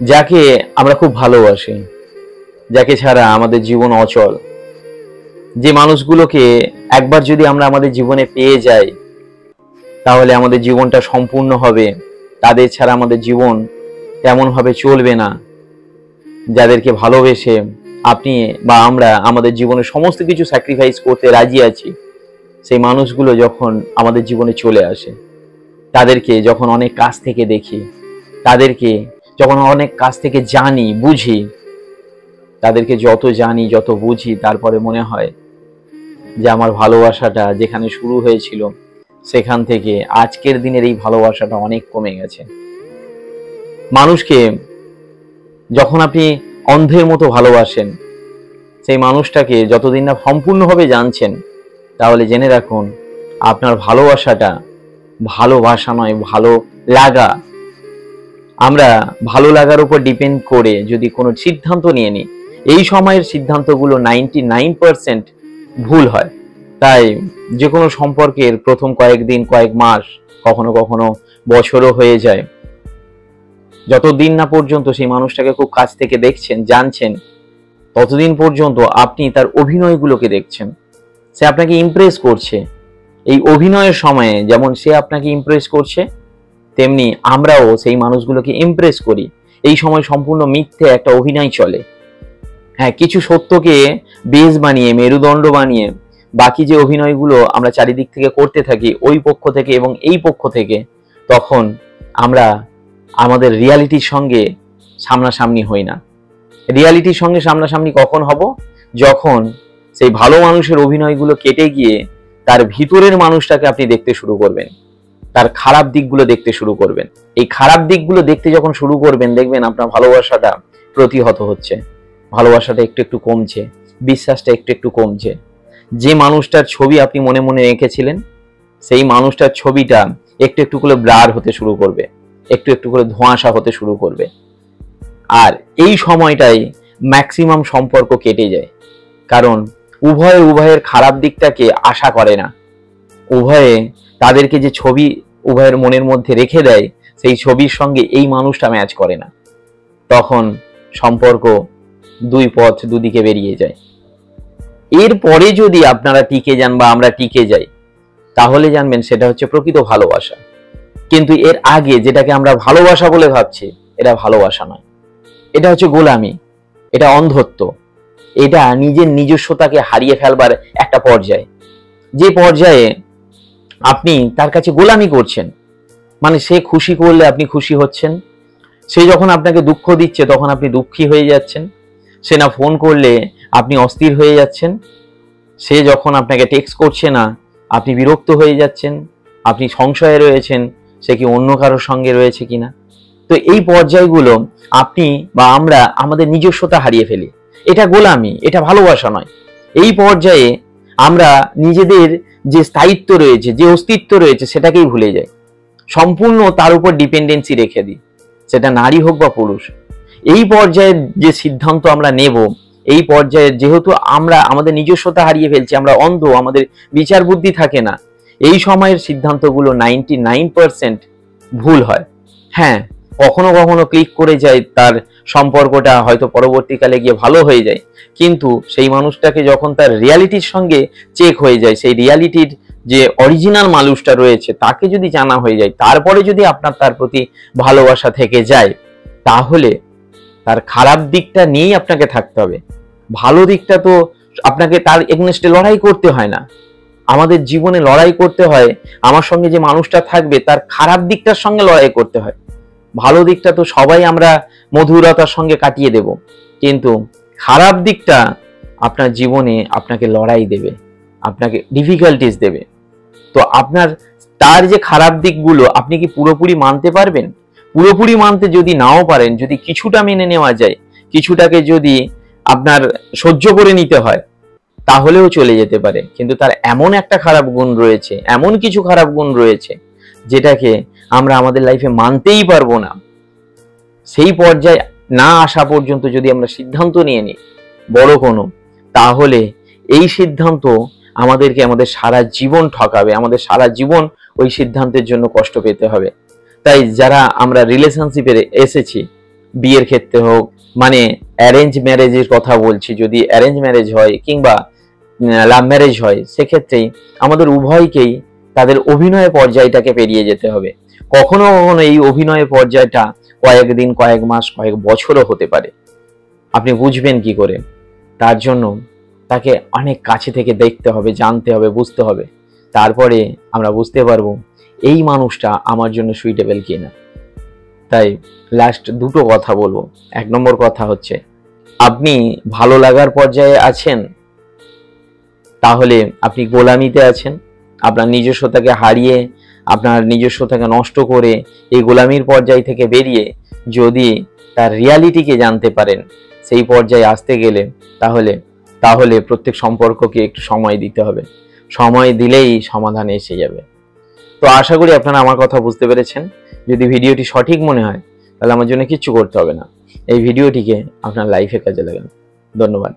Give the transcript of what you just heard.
যাকে আমরা খুব ভালোবাসি, যাকে ছাড়া আমাদের জীবন অচল, যে মানুষগুলোকে একবার যদি আমরা আমাদের জীবনে পেয়ে যাই তাহলে আমাদের জীবনটা সম্পূর্ণ হবে। তাদের ছাড়া আমাদের জীবন তেমন ভাবে চলবে না। যাদেরকে ভালোবেসে আপনি বা আমরা আমাদের জীবনে সমস্ত কিছু স্যাক্রিফাইস করতে রাজি আছি, সেই মানুষগুলো যখন আমাদের জীবনে চলে আসে, তাদেরকে যখন অনেক কাছ থেকে দেখি, তাদেরকে যখন অনেক কাছ থেকে জানি বুঝি, তাদেরকে যত জানি যত বুঝি, তারপরে মনে হয় যে আমার ভালোবাসাটা যেখানে শুরু হয়েছিল সেখান থেকে আজকের দিনের এই ভালোবাসাটা অনেক কমে গেছে। মানুষকে যখন আপনি অন্ধের মতো ভালোবাসেন, সেই মানুষটাকে যতদিন না সম্পূর্ণভাবে জানছেন, তাহলে জেনে রাখুন আপনার ভালোবাসাটা ভালোবাসা নয়, ভালো লাগা। আমরা ভালো লাগার উপর ডিপেন্ড করে যদি কোনো সিদ্ধান্ত নিয়ে নিই, এই সময়ের সিদ্ধান্তগুলো 99% ভুল হয়। তাই যে কোনো সম্পর্কের প্রথম কয়েকদিন, কয়েক মাস, কখনো কখনো বছরও হয়ে যায়, যতদিন না পর্যন্ত সেই মানুষটাকে খুব কাছ থেকে দেখছেন, জানছেন, ততদিন পর্যন্ত আপনি তার অভিনয়গুলোকে দেখছেন। সে আপনাকে ইমপ্রেস করছে। এই অভিনয়ের সময়ে যেমন সে আপনাকে ইমপ্রেস করছে, তেমনি আমরাও সেই মানুষগুলোকে ইমপ্রেস করি। এই সময় সম্পূর্ণ মিথ্যে একটা অভিনয় চলে। হ্যাঁ, কিছু সত্যকে বেস বানিয়ে, মেরুদণ্ড বানিয়ে বাকি যে অভিনয়গুলো আমরা চারিদিক থেকে করতে থাকি, ওই পক্ষ থেকে এবং এই পক্ষ থেকে, তখন আমরা আমাদের রিয়ালিটির সঙ্গে সামনাসামনি হই না। রিয়ালিটির সঙ্গে সামনাসামনি কখন হব? যখন সেই ভালো মানুষের অভিনয়গুলো কেটে গিয়ে তার ভিতরের মানুষটাকে আপনি দেখতে শুরু করবেন, তার খারাপ দিকগুলো দেখতে শুরু করবেন। এই খারাপ দিকগুলো দেখতে যখন শুরু করবেন, দেখবেন আপনার ভালোবাসাটা প্রতিহত হচ্ছে, ভালোবাসাটা একটু একটু কমছে, বিশ্বাসটা একটু একটু কমছে। যে মানুষটার ছবি আপনি মনে মনে রেখেছিলেন, সেই মানুষটার ছবিটা একটু একটু করে ব্লার হতে শুরু করবে, একটু একটু করে ধোঁয়াশা হতে শুরু করবে। আর এই সময়টাই ম্যাক্সিমাম সম্পর্ক কেটে যায়, কারণ উভয়ের খারাপ দিকটাকে আশা করে না। উভয়ে তাদেরকে যে ছবি উভয়ের মনের মধ্যে রেখে দেয়, সেই ছবির সঙ্গে এই মানুষটা ম্যাচ করে না। তখন সম্পর্ক দুই পথ দুদিকে বেরিয়ে যায়। এরপরে যদি আপনারা টিকে যান বা আমরা টিকে যাই, তাহলে জানবেন সেটা হচ্ছে প্রকৃত ভালোবাসা। কিন্তু এর আগে যেটাকে আমরা ভালোবাসা বলে ভাবছি, এটা ভালোবাসা নয়, এটা হচ্ছে গোলামি, এটা অন্ধত্ব, এটা নিজের নিজস্বতাকে হারিয়ে ফেলবার একটা পর্যায়। যে পর্যায়ে আপনি তার কাছে গোলামি করছেন, মানে সে খুশি করলে আপনি খুশি হচ্ছেন, সে যখন আপনাকে দুঃখ দিচ্ছে তখন আপনি দুঃখী হয়ে যাচ্ছেন, সে না ফোন করলে আপনি অস্থির হয়ে যাচ্ছেন, সে যখন আপনাকে টেক্সট করছে না আপনি বিরক্ত হয়ে যাচ্ছেন, আপনি সংশয়ে রয়েছেন সে কি অন্য কারোর সঙ্গে রয়েছে কিনা। তো এই পর্যায়গুলো আপনি বা আমরা আমাদের নিজস্বতা হারিয়ে ফেলি। এটা গোলামি, এটা ভালোবাসা নয়। এই পর্যায়ে আমরা নিজেদের যে স্থায়িত্ব রয়েছে, যে অস্তিত্ব রয়েছে, সেটাকেই ভুলে যাই, সম্পূর্ণ তার উপর ডিপেন্ডেন্সি রেখে দিই, সেটা নারী হোক বা পুরুষ। এই পর্যায়ে যে সিদ্ধান্ত আমরা নেব, এই পর্যায়ে যেহেতু আমরা আমাদের নিজস্বতা হারিয়ে ফেলছি, আমরা অন্ধ, আমাদের বিচার বুদ্ধি থাকে না, এই সময়ের সিদ্ধান্তগুলো 99% ভুল হয়। হ্যাঁ, কখনো কখনো ক্লিক করে যায়, তার সম্পর্কটা হয়তো পরবর্তীকালে গিয়ে ভালো হয়ে যায়, কিন্তু সেই মানুষটাকে যখন তার রিয়ালিটির সঙ্গে চেক হয়ে যায়, সেই রিয়ালিটির যে অরিজিনাল মানুষটা রয়েছে তাকে যদি জানা হয়ে যায়, তারপরে যদি আপনার তার প্রতি ভালোবাসা থেকে যায়, তাহলে তার খারাপ দিকটা নিয়েই আপনাকে থাকতে হবে। ভালো দিকটা তো আপনাকে তার এগেইনস্টে লড়াই করতে হয় না। আমাদের জীবনে লড়াই করতে হয়, আমার সঙ্গে যে মানুষটা থাকবে তার খারাপ দিকটার সঙ্গে লড়াই করতে হয়। ভালো দিকটা তো সবাই আমরা মধুরতার সঙ্গে কাটিয়ে দেব, কিন্তু খারাপ দিকটা আপনার জীবনে আপনাকে লড়াই দেবে, আপনাকে ডিফিকাল্টিস দেবে। তো আপনার তার যে খারাপ দিকগুলো আপনি কি পুরোপুরি মানতে পারবেন? পুরোপুরি মানতে যদি নাও পারেন, যদি কিছুটা মেনে নেওয়া যায়, কিছুটাকে যদি আপনার সহ্য করে নিতে হয়, তাহলেও চলে যেতে পারে। কিন্তু তার এমন একটা খারাপ গুণ রয়েছে, এমন কিছু খারাপ গুণ রয়েছে যেটাকে আমরা আমাদের লাইফে মানতেই পারবো না। সেই পর্যায়ে না আসা পর্যন্ত যদি আমরা সিদ্ধান্ত নিয়ে নিই বড় কোনো, তাহলে এই সিদ্ধান্ত আমাদেরকে আমাদের সারা জীবন ঠকাবে, আমাদের সারা জীবন ওই সিদ্ধান্তের জন্য কষ্ট পেতে হবে। তাই যারা আমরা রিলেশনশিপে এসেছি, বিয়ের ক্ষেত্রে হোক, মানে অ্যারেঞ্জ ম্যারেজের কথা বলছি, যদি অ্যারেঞ্জ ম্যারেজ হয় কিংবা লাভ ম্যারেজ হয়, সেক্ষেত্রেই আমাদের উভয়কেই তাদের অভিনয় পর্যায়টাকে পেরিয়ে যেতে হবে। কখনো কখনো এই অভিনয় পর্যায়টা কয়েকদিন, কয়েক মাস, কয়েক বছরও হতে পারে। আপনি বুঝবেন কি করে? তার জন্য তাকে অনেক কাছে থেকে দেখতে হবে, জানতে হবে, বুঝতে হবে। তারপরে আমরা বুঝতে পারবো এই মানুষটা আমার জন্য সুইটেবল কিনা। তাই লাস্ট দুটো কথা বলবো। 1 নম্বর কথা হচ্ছে, আপনি ভালো লাগার পর্যায়ে আছেন, তাহলে আপনি গোলামিতে আছেন। আপনার নিজস্বতাকে হারিয়ে, আপনার নিজস্বতাকে নষ্ট করে এই গোলামির পর্যায় থেকে বেরিয়ে যদি তার রিয়ালিটিকে জানতে পারেন, সেই পর্যায়ে আসতে গেলে তাহলে প্রত্যেক সম্পর্ককে একটু সময় দিতে হবে। সময় দিলেই সমাধান এসে যাবে। তো আশা করি আপনারা আমার কথা বুঝতে পেরেছেন। যদি ভিডিওটি সঠিক মনে হয় তাহলে আমার জন্য কিচ্ছু করতে হবে না, এই ভিডিওটিকে আপনার লাইফে কাজে লাগান। ধন্যবাদ।